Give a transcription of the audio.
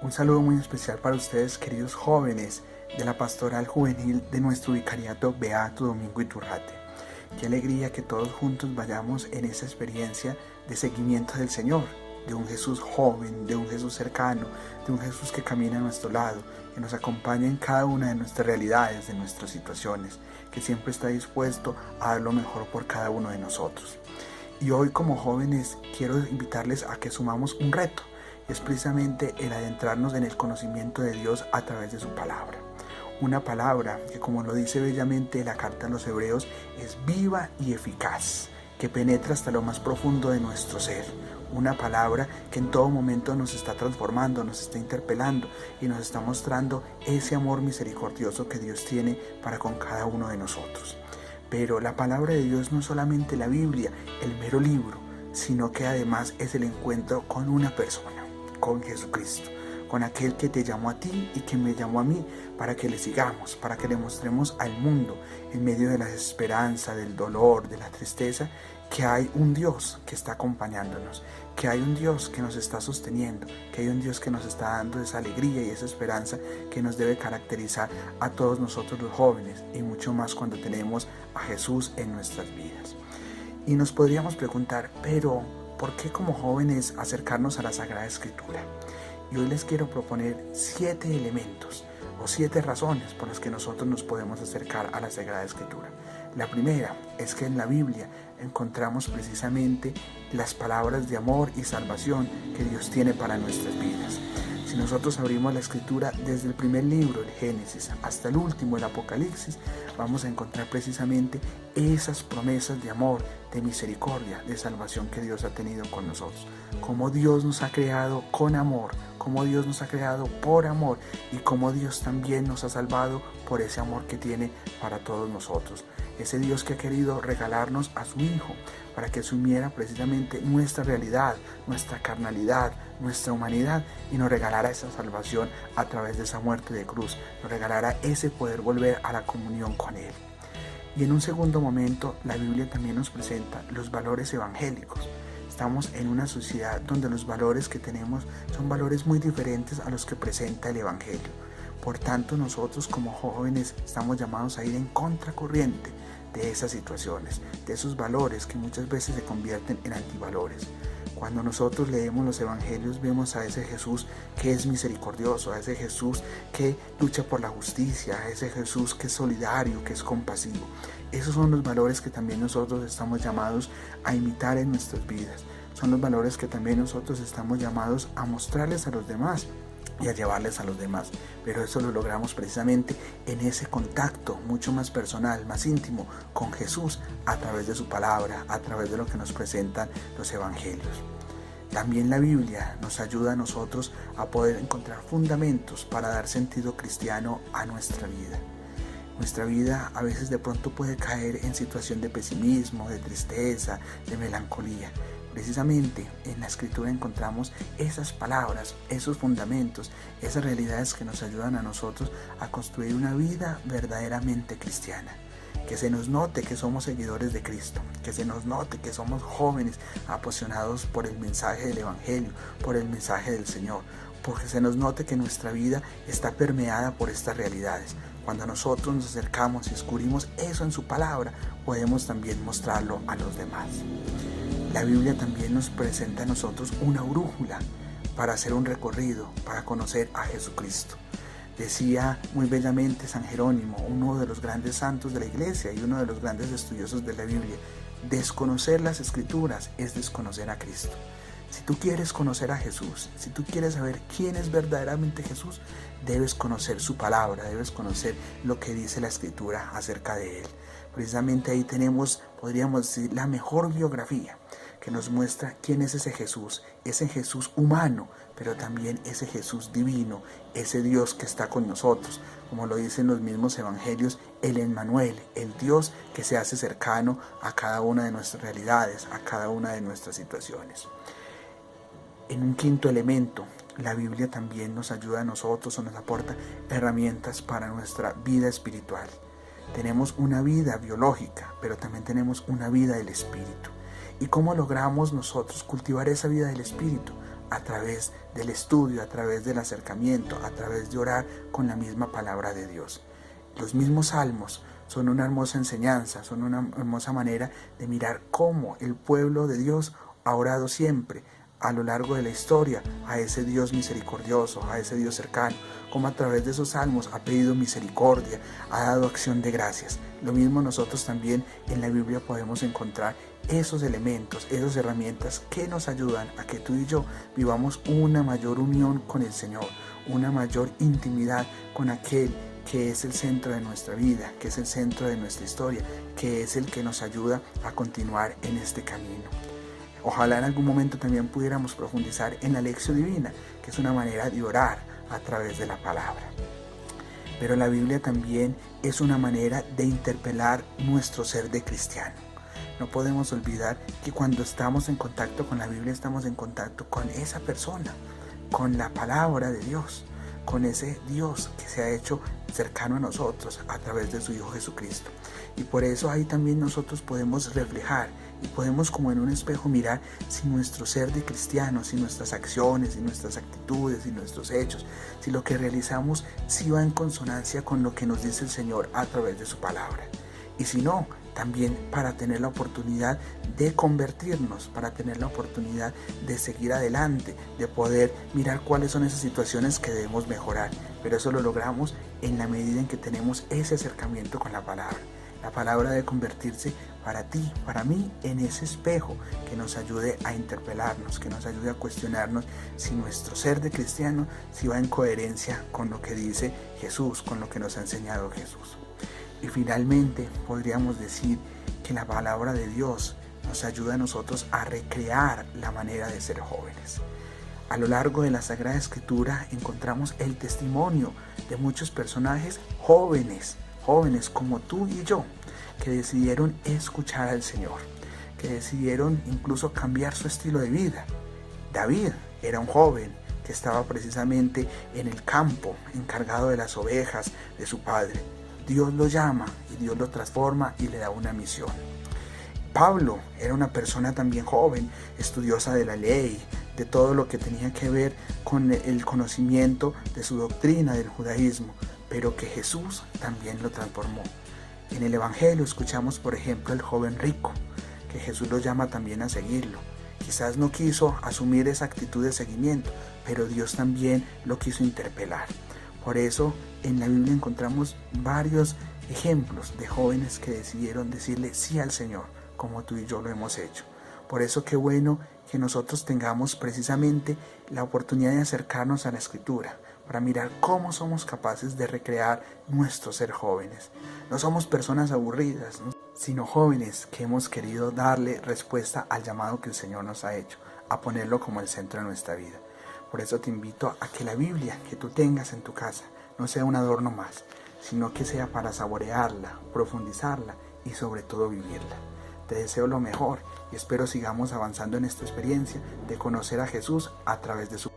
Un saludo muy especial para ustedes, queridos jóvenes de la Pastoral Juvenil de nuestro Vicariato Beato Domingo Iturrate. Qué alegría que todos juntos vayamos en esa experiencia de seguimiento del Señor, de un Jesús joven, de un Jesús cercano, de un Jesús que camina a nuestro lado, que nos acompaña en cada una de nuestras realidades, de nuestras situaciones, que siempre está dispuesto a dar lo mejor por cada uno de nosotros. Y hoy, como jóvenes, quiero invitarles a que sumamos un reto. Es precisamente el adentrarnos en el conocimiento de Dios a través de su palabra. Una palabra que, como lo dice bellamente la carta a los Hebreos, es viva y eficaz, que penetra hasta lo más profundo de nuestro ser. Una palabra que en todo momento nos está transformando, nos está interpelando y nos está mostrando ese amor misericordioso que Dios tiene para con cada uno de nosotros. Pero la palabra de Dios no es solamente la Biblia, el mero libro, sino que además es el encuentro con una persona, con Jesucristo, con aquel que te llamó a ti y que me llamó a mí, para que le sigamos, para que le mostremos al mundo, en medio de la desesperanza, del dolor, de la tristeza, que hay un Dios que está acompañándonos, que hay un Dios que nos está sosteniendo, que hay un Dios que nos está dando esa alegría y esa esperanza que nos debe caracterizar a todos nosotros los jóvenes, y mucho más cuando tenemos a Jesús en nuestras vidas. Y nos podríamos preguntar, pero ¿por qué como jóvenes acercarnos a la Sagrada Escritura? Y hoy les quiero proponer 7 elementos o 7 razones por las que nosotros nos podemos acercar a la Sagrada Escritura. La primera es que en la Biblia encontramos precisamente las palabras de amor y salvación que Dios tiene para nuestras vidas. Si nosotros abrimos la Escritura desde el primer libro, el Génesis, hasta el último, el Apocalipsis, vamos a encontrar precisamente esas promesas de amor, de misericordia, de salvación que Dios ha tenido con nosotros. Cómo Dios nos ha creado con amor, cómo Dios nos ha creado por amor y cómo Dios también nos ha salvado por ese amor que tiene para todos nosotros. Ese Dios que ha querido regalarnos a su Hijo para que asumiera precisamente nuestra realidad, nuestra carnalidad, nuestra humanidad y nos regalara esa salvación a través de esa muerte de cruz, nos regalara ese poder volver a la comunión con Él. Y en un segundo momento, la Biblia también nos presenta los valores evangélicos. Estamos en una sociedad donde los valores que tenemos son valores muy diferentes a los que presenta el Evangelio. Por tanto, nosotros como jóvenes estamos llamados a ir en contracorriente de esas situaciones, de esos valores que muchas veces se convierten en antivalores. Cuando nosotros leemos los evangelios, vemos a ese Jesús que es misericordioso, a ese Jesús que lucha por la justicia, a ese Jesús que es solidario, que es compasivo. Esos son los valores que también nosotros estamos llamados a imitar en nuestras vidas. Son los valores que también nosotros estamos llamados a mostrarles a los demás y a llevarles a los demás, pero eso lo logramos precisamente en ese contacto mucho más personal, más íntimo con Jesús a través de su palabra, a través de lo que nos presentan los evangelios. También la Biblia nos ayuda a nosotros a poder encontrar fundamentos para dar sentido cristiano a nuestra vida. Nuestra vida a veces de pronto puede caer en situación de pesimismo, de tristeza, de melancolía. Precisamente en la Escritura encontramos esas palabras, esos fundamentos, esas realidades que nos ayudan a nosotros a construir una vida verdaderamente cristiana. Que se nos note que somos seguidores de Cristo, que se nos note que somos jóvenes apasionados por el mensaje del Evangelio, por el mensaje del Señor, porque se nos note que nuestra vida está permeada por estas realidades. Cuando nosotros nos acercamos y descubrimos eso en su palabra, podemos también mostrarlo a los demás. La Biblia también nos presenta a nosotros una brújula para hacer un recorrido, para conocer a Jesucristo. Decía muy bellamente San Jerónimo, uno de los grandes santos de la Iglesia y uno de los grandes estudiosos de la Biblia: desconocer las Escrituras es desconocer a Cristo. Si tú quieres conocer a Jesús, si tú quieres saber quién es verdaderamente Jesús, debes conocer su palabra, debes conocer lo que dice la Escritura acerca de Él. Precisamente ahí tenemos, podríamos decir, la mejor biografía que nos muestra quién es ese Jesús humano, pero también ese Jesús divino, ese Dios que está con nosotros, como lo dicen los mismos evangelios, el Emmanuel, el Dios que se hace cercano a cada una de nuestras realidades, a cada una de nuestras situaciones. En un quinto elemento, la Biblia también nos ayuda a nosotros o nos aporta herramientas para nuestra vida espiritual. Tenemos una vida biológica, pero también tenemos una vida del espíritu. ¿Y cómo logramos nosotros cultivar esa vida del espíritu? a través del estudio, a través del acercamiento, a través de orar con la misma palabra de Dios. Los mismos salmos son una hermosa enseñanza, son una hermosa manera de mirar cómo el pueblo de Dios ha orado siempre a lo largo de la historia a ese Dios misericordioso, a ese Dios cercano, como a través de esos salmos ha pedido misericordia, ha dado acción de gracias. Lo mismo nosotros también en la Biblia podemos encontrar esos elementos, esas herramientas que nos ayudan a que tú y yo vivamos una mayor unión con el Señor, una mayor intimidad con aquel que es el centro de nuestra vida, que es el centro de nuestra historia, que es el que nos ayuda a continuar en este camino. Ojalá en algún momento también pudiéramos profundizar en la lección divina, que es una manera de orar a través de la palabra. Pero la Biblia también es una manera de interpelar nuestro ser de cristiano. No podemos olvidar que cuando estamos en contacto con la Biblia, estamos en contacto con esa persona, con la palabra de Dios, con ese Dios que se ha hecho cercano a nosotros a través de su Hijo Jesucristo. Y por eso ahí también nosotros podemos reflejar y podemos como en un espejo mirar si nuestro ser de cristiano, si nuestras acciones, si nuestras actitudes, si nuestros hechos, si lo que realizamos sí va en consonancia con lo que nos dice el Señor a través de su palabra. Y si no, también para tener la oportunidad de convertirnos, para tener la oportunidad de seguir adelante, de poder mirar cuáles son esas situaciones que debemos mejorar. Pero eso lo logramos en la medida en que tenemos ese acercamiento con la palabra. La palabra debe convertirse para ti, para mí, en ese espejo que nos ayude a interpelarnos, que nos ayude a cuestionarnos si nuestro ser de cristiano si va en coherencia con lo que dice Jesús, con lo que nos ha enseñado Jesús. Y finalmente podríamos decir que la palabra de Dios nos ayuda a nosotros a recrear la manera de ser jóvenes. A lo largo de la Sagrada Escritura encontramos el testimonio de muchos personajes jóvenes como tú y yo, que decidieron escuchar al Señor, que decidieron incluso cambiar su estilo de vida. David era un joven que estaba precisamente en el campo, encargado de las ovejas de su padre. Dios lo llama y Dios lo transforma y le da una misión. Pablo era una persona también joven, estudiosa de la ley, de todo lo que tenía que ver con el conocimiento de su doctrina del judaísmo, pero que Jesús también lo transformó. En el Evangelio escuchamos, por ejemplo, al joven rico, que Jesús lo llama también a seguirlo. Quizás no quiso asumir esa actitud de seguimiento, pero Dios también lo quiso interpelar. Por eso en la Biblia encontramos varios ejemplos de jóvenes que decidieron decirle sí al Señor, como tú y yo lo hemos hecho. Por eso qué bueno que nosotros tengamos precisamente la oportunidad de acercarnos a la Escritura, para mirar cómo somos capaces de recrear nuestro ser jóvenes. No somos personas aburridas, ¿no?, sino jóvenes que hemos querido darle respuesta al llamado que el Señor nos ha hecho, a ponerlo como el centro de nuestra vida. Por eso te invito a que la Biblia que tú tengas en tu casa no sea un adorno más, sino que sea para saborearla, profundizarla y sobre todo vivirla. Te deseo lo mejor y espero sigamos avanzando en esta experiencia de conocer a Jesús a través de su